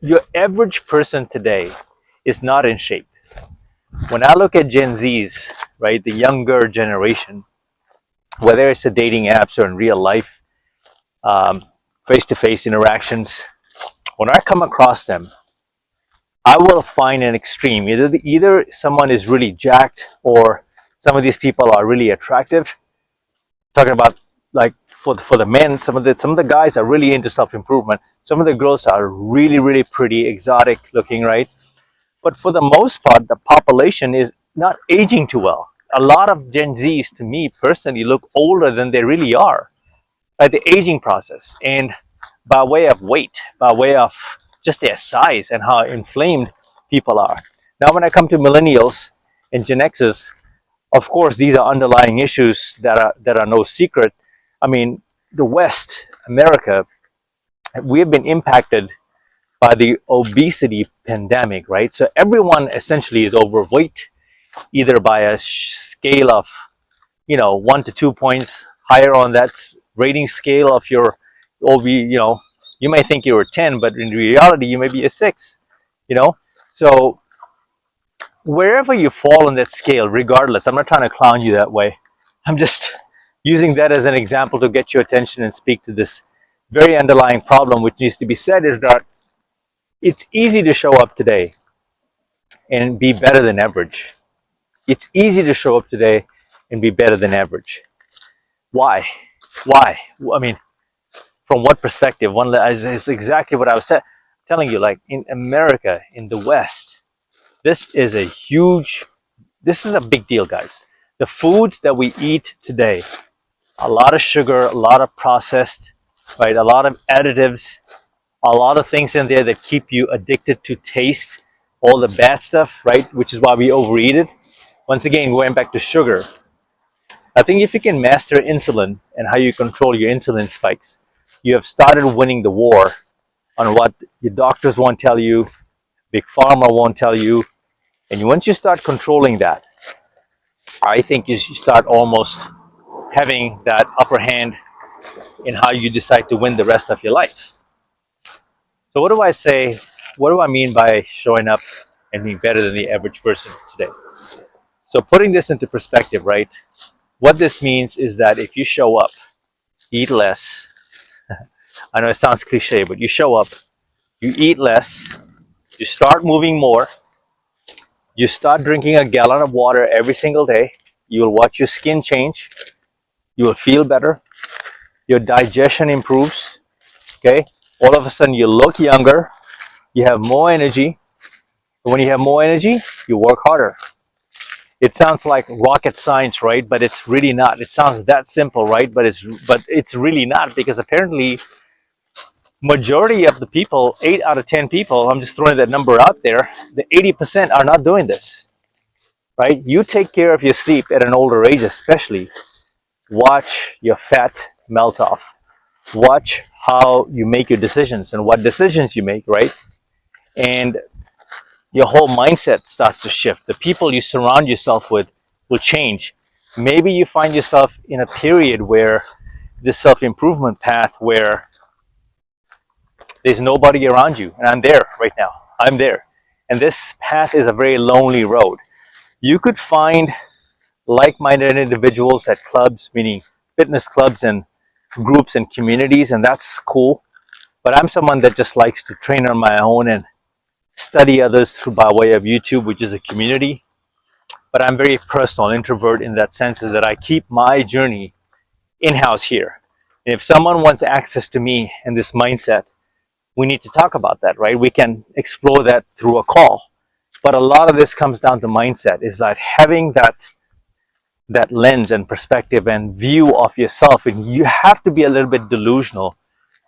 Your average person today is not in shape. When I look at Gen Zs, right, the younger generation, whether it's the dating apps or in real life, um, face-to-face interactions, when I come across them, I will find an extreme. Either someone is really jacked, or some of these people are really attractive. Talking about, like, for the men, some of the guys are really into self improvement. Some of the girls are really really pretty, exotic looking, right? But for the most part, the population is not aging too well. A lot of Gen Zs, to me personally, look older than they really are. Like the aging process, and by way of weight, by way of just their size and how inflamed people are. Now, when I come to millennials and Gen X's, of course, these are underlying issues that are no secret. I mean, the West, America, we have been impacted by the obesity pandemic, right? So everyone essentially is overweight, either by a scale of 1 to 2 points higher on that rating scale of your OB. You may think you're a 10, but in reality you may be a 6. You know, so wherever you fall on that scale, regardless, I'm not trying to clown you that way. I'm just using that as an example to get your attention and speak to this very underlying problem, which needs to be said, is that it's easy to show up today and be better than average. It's easy to show up today and be better than average. Why? Why? I mean, from what perspective? One is exactly what I was telling you. Like in America, in the West, this is a huge, this is a big deal, guys. The foods that we eat today, a lot of sugar, a lot of processed, right? A lot of additives, a lot of things in there that keep you addicted to taste, all the bad stuff, right? Which is why we overeat it. Once again, going back to sugar, I think if you can master insulin and how you control your insulin spikes, you have started winning the war on what your doctors won't tell you, big pharma won't tell you. And once you start controlling that, I think you start almost having that upper hand in how you decide to win the rest of your life. So what do I say? What do I mean by showing up and being better than the average person today? So putting this into perspective, right? What this means is that if you show up, eat less. I know it sounds cliche, but you show up, you eat less, you start moving more, you start drinking a gallon of water every single day, you will watch your skin change, you will feel better, your digestion improves, okay? All of a sudden you look younger, you have more energy. And when you have more energy, you work harder. It sounds like rocket science, right? But it's really not. It sounds that simple, right? But it's really not, because apparently majority of the people, 8 out of 10 people, I'm just throwing that number out there, the 80% are not doing this, right? You take care of your sleep at an older age, especially. Watch your fat melt off. Watch how you make your decisions and what decisions you make, right? And your whole mindset starts to shift. The people you surround yourself with will change. Maybe you find yourself in a period where this self-improvement path where there's nobody around you, and I'm there right now. I'm there. And this path is a very lonely road. You could find like-minded individuals at clubs, meaning fitness clubs and groups and communities, and that's cool. But I'm someone that just likes to train on my own and study others through by way of YouTube, which is a community. But I'm very personal, introvert in that sense, is that I keep my journey in-house here. And if someone wants access to me and this mindset, we need to talk about that, right? We can explore that through a call. But a lot of this comes down to mindset, is that having that lens and perspective and view of yourself, and you have to be a little bit delusional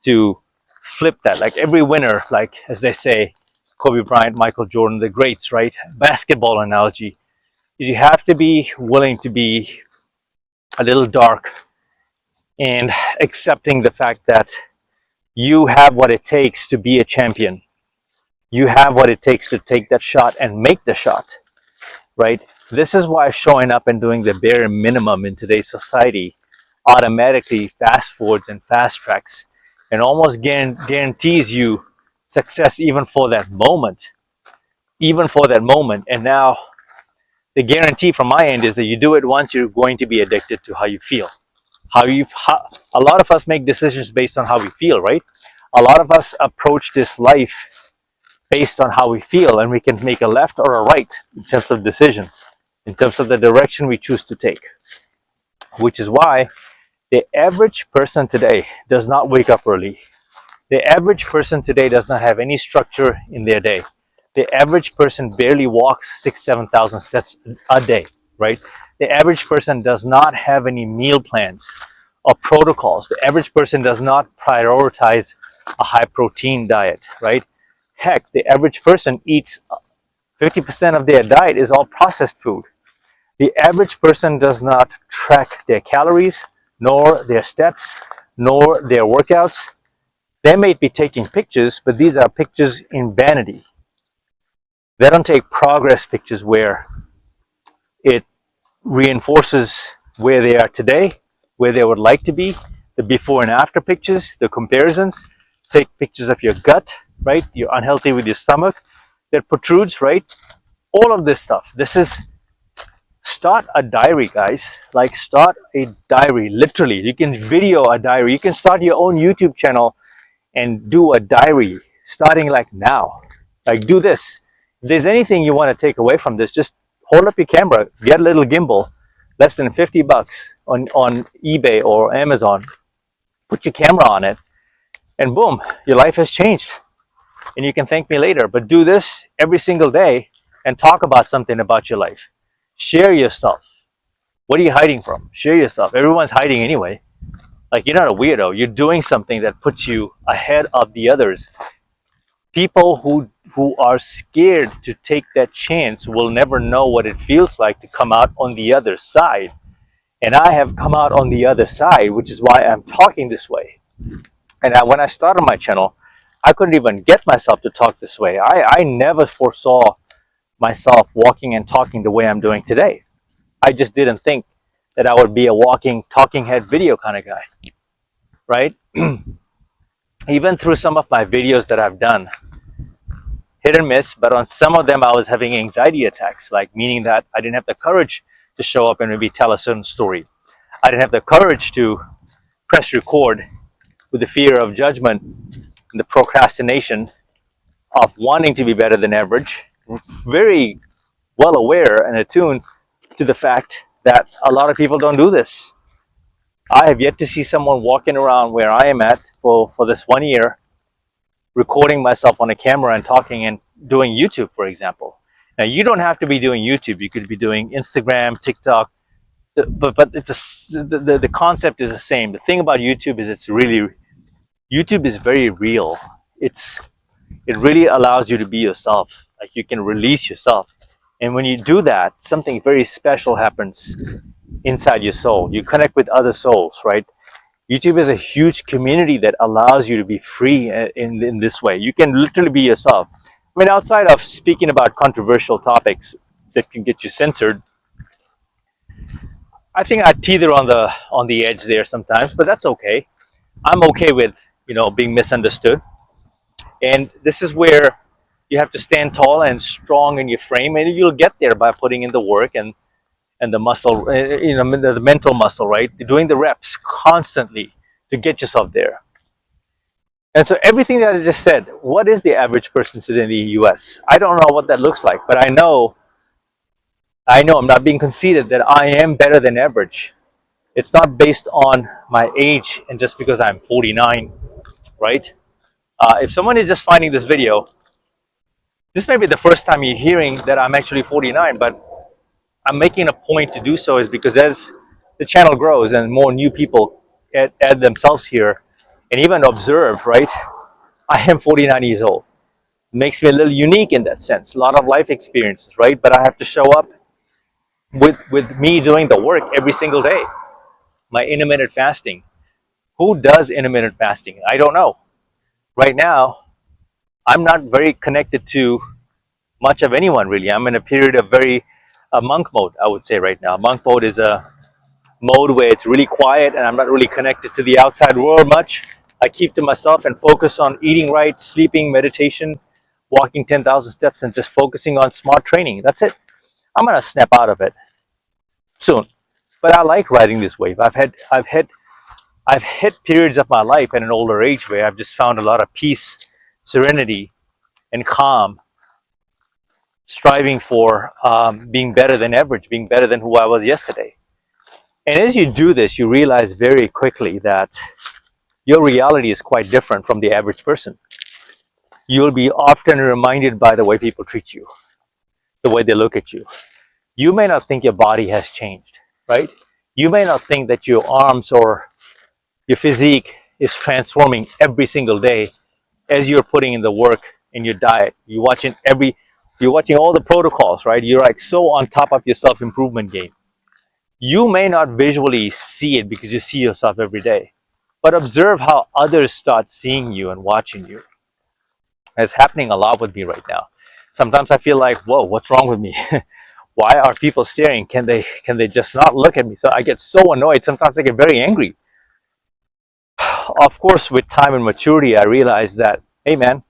to flip that. Like every winner, like as they say, Kobe Bryant, Michael Jordan, the greats, right? Basketball analogy is you have to be willing to be a little dark and accepting the fact that you have what it takes to be a champion. You have what it takes to take that shot and make the shot, right? This is why showing up and doing the bare minimum in today's society automatically fast forwards and fast tracks and almost guarantees you success even for that moment, And now the guarantee from my end is that you do it once, you're going to be addicted to how you feel. A lot of us make decisions based on how we feel, right? A lot of us approach this life based on how we feel, and we can make a left or a right in terms of decision, in terms of the direction we choose to take. Which is why the average person today does not wake up early. The average person today does not have any structure in their day. The average person barely walks 6,000-7,000 steps a day, right? The average person does not have any meal plans or protocols. The average person does not prioritize a high protein diet, right? Heck, the average person eats 50% of their diet is all processed food. The average person does not track their calories, nor their steps, nor their workouts. They may be taking pictures, but these are pictures in vanity. They don't take progress pictures where it reinforces where they are today, where they would like to be, the before and after pictures, the comparisons. Take pictures of your gut, right? You're unhealthy with your stomach that protrudes, right? All of this stuff. Start a diary, guys. Like, start a diary, literally. You can video a diary. You can start your own YouTube channel and do a diary starting like now. Like, do this. If there's anything you want to take away from this, just hold up your camera, get a little gimbal, less than $50 on eBay or Amazon. Put your camera on it, and boom, your life has changed. And you can thank me later. But do this every single day and talk about something about your life. Share yourself. What are you hiding from? Share yourself. Everyone's hiding anyway. Like, you're not a weirdo. You're doing something that puts you ahead of the others. People who are scared to take that chance will never know what it feels like to come out on the other side. And I have come out on the other side, which is why I'm talking this way. And when I started my channel, I couldn't even get myself to talk this way. I never foresaw myself walking and talking the way I'm doing today. I just didn't think that I would be a walking, talking head video kind of guy, right? Even through some of my videos that I've done, hit and miss, but on some of them I was having anxiety attacks, like meaning that I didn't have the courage to show up and maybe tell a certain story. I didn't have the courage to press record with the fear of judgment and the procrastination of wanting to be better than average. Very well aware and attuned to the fact that a lot of people don't do this. I have yet to see someone walking around where I am at for this 1 year, recording myself on a camera and talking and doing YouTube, for example. Now, you don't have to be doing YouTube. You could be doing Instagram, TikTok, but the concept is the same. The thing about YouTube is YouTube is very real. It really allows you to be yourself. Like, you can release yourself. And when you do that, something very special happens inside your soul. You connect with other souls, right? YouTube is a huge community that allows you to be free in this way. You can literally be yourself. I mean, outside of speaking about controversial topics that can get you censored, I think I teeter on the edge there sometimes, but that's okay. I'm okay with, being misunderstood. And this is where you have to stand tall and strong in your frame, and you'll get there by putting in the work and the muscle, the mental muscle, right? Doing the reps constantly to get yourself there. And so everything that I just said, what is the average person today in the US? I don't know what that looks like, but I know I'm not being conceited that I am better than average. It's not based on my age and just because I'm 49, right? If someone is just finding this video, this may be the first time you're hearing that I'm actually 49, but I'm making a point to do so is because as the channel grows and more new people add themselves here and even observe, right? I am 49 years old. It makes me a little unique in that sense. A lot of life experiences, right? But I have to show up with me doing the work every single day. My intermittent fasting. Who does intermittent fasting? I don't know. Right now, I'm not very connected to much of anyone, really. I'm in a period of monk mode, I would say right now. Monk mode is a mode where it's really quiet and I'm not really connected to the outside world much. I keep to myself and focus on eating right, sleeping, meditation, walking 10,000 steps, and just focusing on smart training. That's it. I'm gonna snap out of it soon. But I like riding this wave. I've hit periods of my life at an older age where I've just found a lot of peace, serenity, and calm, striving for being better than average, being better than who I was yesterday. And as you do this, you realize very quickly that your reality is quite different from the average person. You'll be often reminded by the way people treat you, the way they look at you. You may not think your body has changed, right? You may not think that your arms or your physique is transforming every single day as you're putting in the work in your diet. You're watching all the protocols, right? You're like so on top of your self-improvement game. You may not visually see it because you see yourself every day, but observe how others start seeing you and watching you. It's happening a lot with me right now. Sometimes I feel like, whoa, what's wrong with me? Why are people staring? Can they just not look at me? So I get so annoyed. Sometimes I get very angry. Of course, with time and maturity, I realize that, hey man,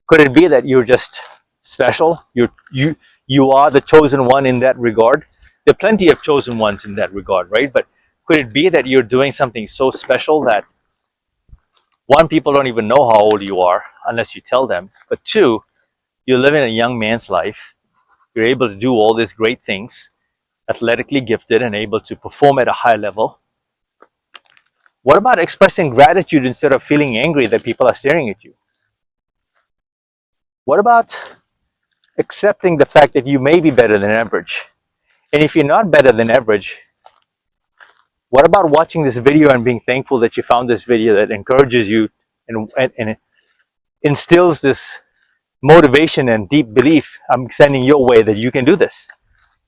could it be that you're just special? You are the chosen one in that regard. There are plenty of chosen ones in that regard, right? But could it be that you're doing something so special that one, people don't even know how old you are unless you tell them, but two, you're living a young man's life. You're able to do all these great things, athletically gifted and able to perform at a high level. What about expressing gratitude instead of feeling angry that people are staring at you? What about accepting the fact that you may be better than average? And if you're not better than average, what about watching this video and being thankful that you found this video that encourages you and instills this motivation and deep belief I'm sending your way that you can do this?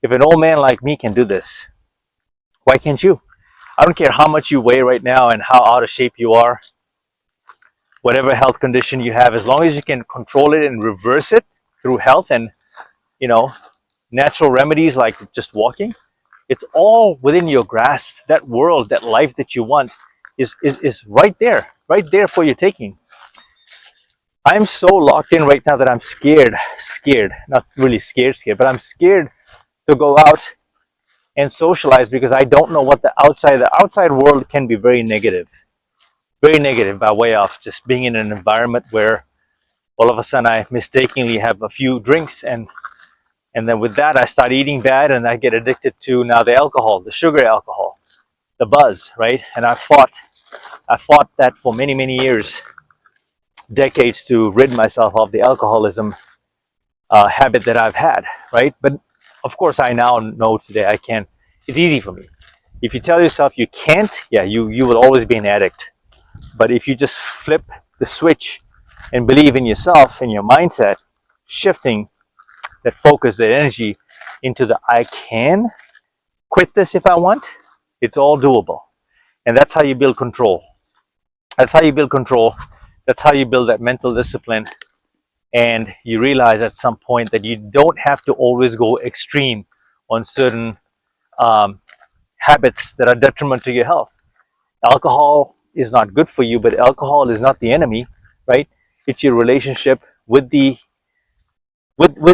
If an old man like me can do this, why can't you? I don't care how much you weigh right now and how out of shape you are, whatever health condition you have, as long as you can control it and reverse it through health and, natural remedies like just walking, it's all within your grasp. That world, that life that you want is right there for your taking. I'm so locked in right now that I'm scared, not really scared, but I'm scared to go out and socialize because I don't know what the outside world can be very negative by way of just being in an environment where all of a sudden I mistakenly have a few drinks and then with that I start eating bad and I get addicted to now the alcohol, the sugar alcohol, the buzz, right? And I fought that for many years, decades, to rid myself of the alcoholism habit that I've had, right? But of course I now know today I can. It's easy for me. If you tell yourself you can't, you will always be an addict. But if you just flip the switch and believe in yourself and your mindset, shifting that focus, that energy into the I can quit this if I want, it's all doable. And that's how you build control. That's how you build control. That's how you build that mental discipline. And you realize at some point that you don't have to always go extreme on certain habits that are detrimental to your health. Alcohol is not good for you, but alcohol is not the enemy, right? It's your relationship with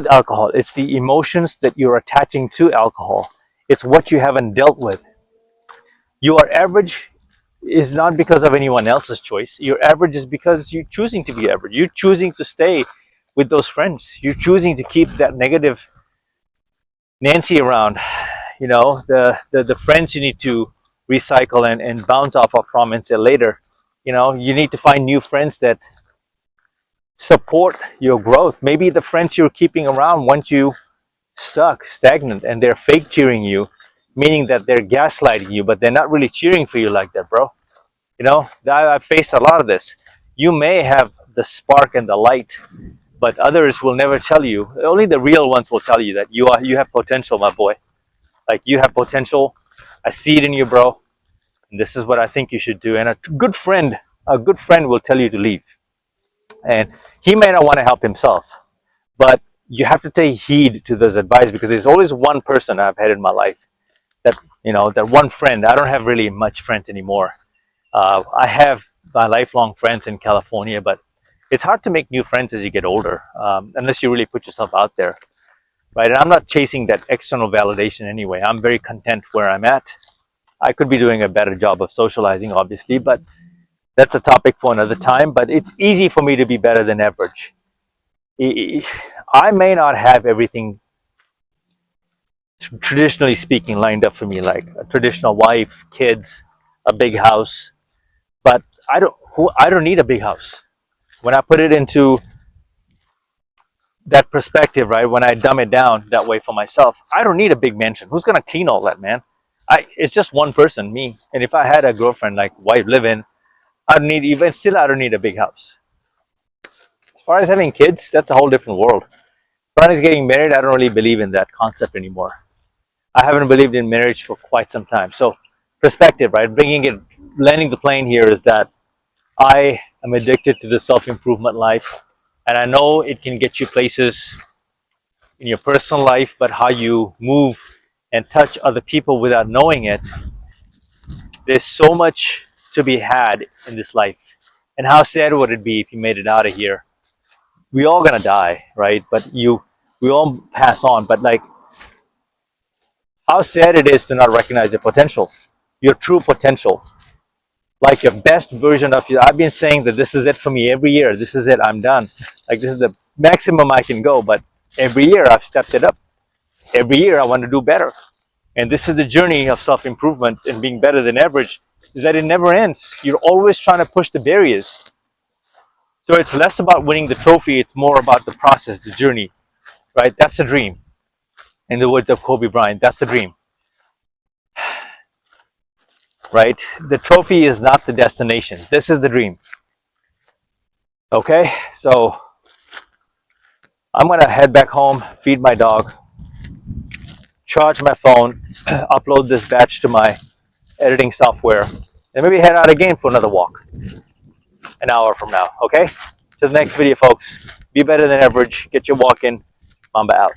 alcohol. It's the emotions that you're attaching to alcohol. It's what you haven't dealt with. Your average is not because of anyone else's choice. Your average is because you're choosing to be average. You're choosing to stay with those friends. You're choosing to keep that negative Nancy around. The friends you need to recycle and bounce off of from and say later, you need to find new friends that support your growth. Maybe the friends you're keeping around want you stagnant, and they're fake cheering you, meaning that they're gaslighting you, but they're not really cheering for you like that, bro. I've faced a lot of this. You may have the spark and the light, but others will never tell you. Only the real ones will tell you that you have potential, my boy. Like, you have potential. I see it in you, bro. And this is what I think you should do. And a good friend will tell you to leave. And he may not want to help himself, but you have to take heed to those advice, because there's always one person I've had in my life that one friend. I don't have really much friends anymore, I have my lifelong friends in California, but it's hard to make new friends as you get older, unless you really put yourself out there, right? And I'm not chasing that external validation anyway. I'm very content where I'm at. I could be doing a better job of socializing, obviously, but that's a topic for another time. But it's easy for me to be better than average. I may not have everything, traditionally speaking, lined up for me, like a traditional wife, kids, a big house, but I don't need a big house. When I put it into that perspective, right? When I dumb it down that way for myself, I don't need a big mansion. Who's gonna clean all that, man? It's just one person, me. And if I had a girlfriend, like wife, live in, I don't need, even still, I don't need a big house. As far as having kids, that's a whole different world. As far as getting married, I don't really believe in that concept anymore. I haven't believed in marriage for quite some time. So, perspective, right? Landing the plane here is that I am addicted to the self improvement life. And I know it can get you places in your personal life, but how you move and touch other people without knowing it, there's so much to be had in this life. And how sad would it be if you made it out of here? We all gonna die, right? We all pass on. But like, how sad it is to not recognize your potential, your true potential, like your best version of you. I've been saying that this is it for me every year. This is it. I'm done. Like, this is the maximum I can go. But every year I've stepped it up. Every year I want to do better. And this is the journey of self-improvement and being better than average, is that it never ends. You're always trying to push the barriers. So it's less about winning the trophy. It's more about the process, the journey, right? That's the dream. In the words of Kobe Bryant, that's the dream, right? The trophy is not the destination. This is the dream. Okay, so I'm gonna head back home, feed my dog, charge my phone, upload this batch to my editing software, and maybe head out again for another walk an hour from now. Okay, to the next video, folks. Be better than average. Get your walk in. Mamba out.